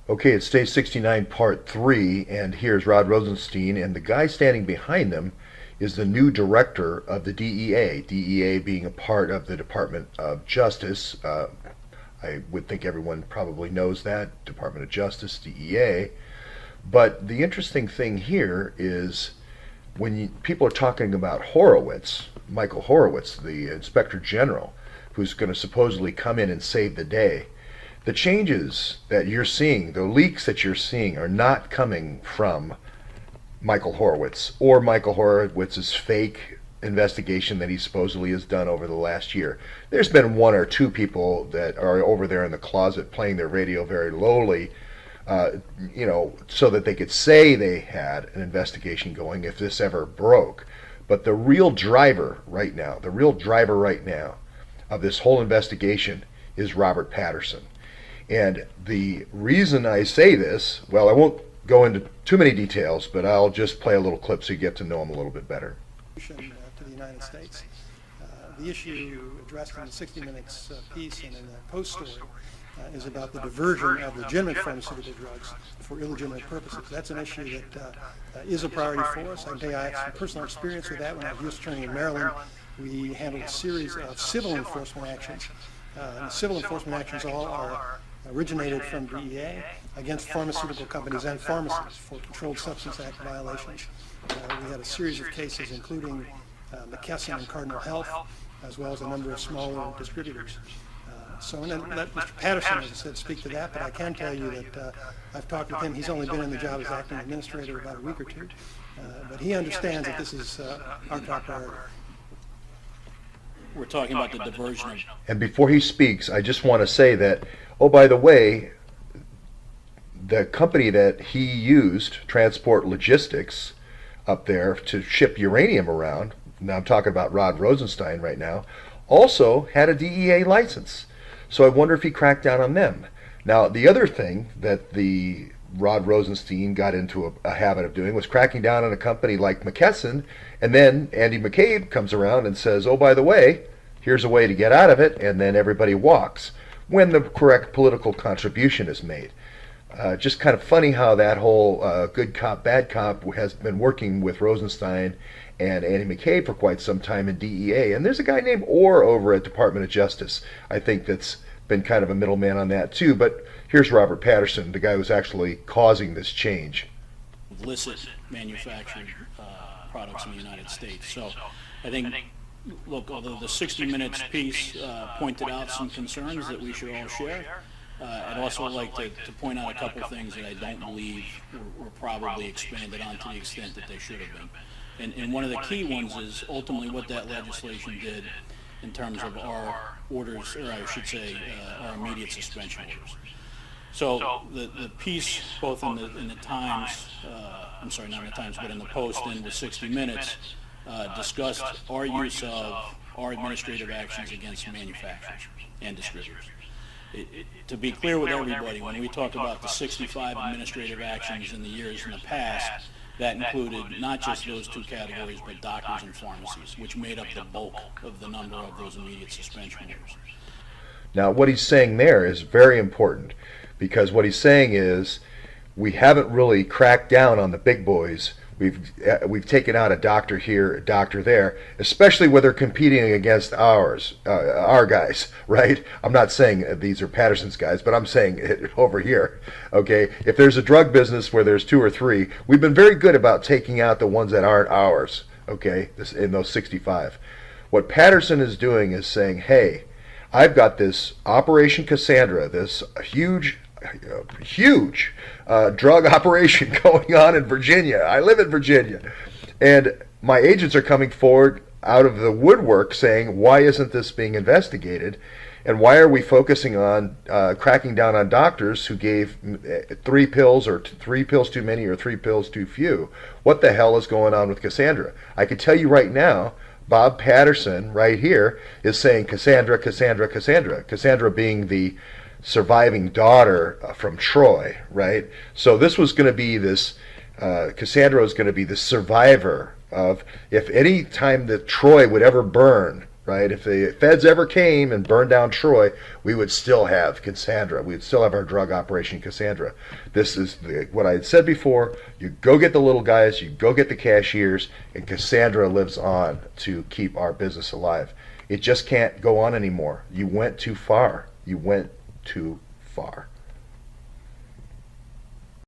Okay, it's day 69, part 3, and here's Rod Rosenstein, and the guy standing behind them is the new director of the DEA, DEA being a part of the Department of Justice. I would think everyone probably knows that, Department of Justice, DEA. But the interesting thing here is when people are talking about Horowitz, Michael Horowitz, the Inspector General, who's going to supposedly come in and save the day, the changes that you're seeing, the leaks that you're seeing, are not coming from Michael Horowitz or Michael Horowitz's fake investigation that he supposedly has done over the last year. There's been one or two people that are over there in the closet playing their radio very lowly, so that they could say they had an investigation going if this ever broke. But the real driver right now, of this whole investigation is Robert Patterson. And the reason I say this, well, I won't go into too many details, but I'll just play a little clip so you get to know him a little bit better. To the United States. The issue addressed in the 60 Minutes piece and in the Post story is about the diversion of legitimate pharmaceutical drugs for illegitimate purposes. That's an issue that is a priority for us. I can tell you I have some personal experience with that. When I was U.S. Attorney in Maryland, we handled a series of civil enforcement actions. And the civil enforcement actions all are originated from DEA against pharmaceutical companies and pharmacies for Controlled Substance Act violations. We had a series of cases including McKesson and Cardinal Health, as well as a number of smaller distributors. So I'm going to let Mr. Patterson, as I said, speak to that, but I can tell you that I've talked with him. He's only been in the job as acting administrator about a week or two, but he understands that this is our top priority. We're talking about the diversion of... And before he speaks, I just want to say that, oh, by the way, the company that he used, Transport Logistics, up there to ship uranium around, now I'm talking about Rod Rosenstein right now, also had a DEA license. So I wonder if he cracked down on them. Now, the other thing that the Rod Rosenstein got into a habit of doing was cracking down on a company like McKesson, and then Andy McCabe comes around and says, oh, by the way, here's a way to get out of it, and then everybody walks when the correct political contribution is made. Just kind of funny how that whole good cop, bad cop has been working with Rosenstein and Andy McCabe for quite some time in DEA. And there's a guy named Orr over at Department of Justice, I think, that's been kind of a middleman on that too. But here's Robert Patterson, the guy who's actually causing this change. Illicit manufactured products in the United States. So I think, look, although the 60 Minutes piece pointed out some concerns that we should all share, I'd also like to point out a couple of things that I don't believe were probably expanded on to the extent that they should have been. And one of the key ones is ultimately what that legislation did in terms of our orders, or I should say, our immediate suspension orders. So the piece, both in the Times, I'm sorry, not in the Times, but in the Post and the 60 Minutes, discussed our use of our administrative actions against manufacturers and distributors. To be clear with everybody, when we talk about the 65 administrative actions in the years in the past, that included not just those two categories, but doctors and pharmacies, which made up the bulk of the number of those immediate suspension orders. Now, what he's saying there is very important, because what he's saying is we haven't really cracked down on the big boys. We've taken out a doctor here, a doctor there, especially when they're competing against our guys, right? I'm not saying these are Patterson's guys, but I'm saying it over here, okay? If there's a drug business where there's two or three, we've been very good about taking out the ones that aren't ours, okay, in those 65. What Patterson is doing is saying, hey, I've got this Operation Cassandra, this huge drug operation going on in Virginia. I live in Virginia. And my agents are coming forward out of the woodwork saying, why isn't this being investigated? And why are we focusing on cracking down on doctors who gave 3 pills, or 3 pills too many, or 3 pills too few? What the hell is going on with Cassandra? I can tell you right now, Bob Patterson right here is saying Cassandra, Cassandra, Cassandra. Cassandra being the surviving daughter from Troy, right? So this was going to be this, Cassandra was going to be the survivor of, if any time that Troy would ever burn, right? If the feds ever came and burned down Troy, we would still have Cassandra. We would still have our drug operation Cassandra. This is what I had said before. You go get the little guys, you go get the cashiers, and Cassandra lives on to keep our business alive. It just can't go on anymore. You went too far. You went too far.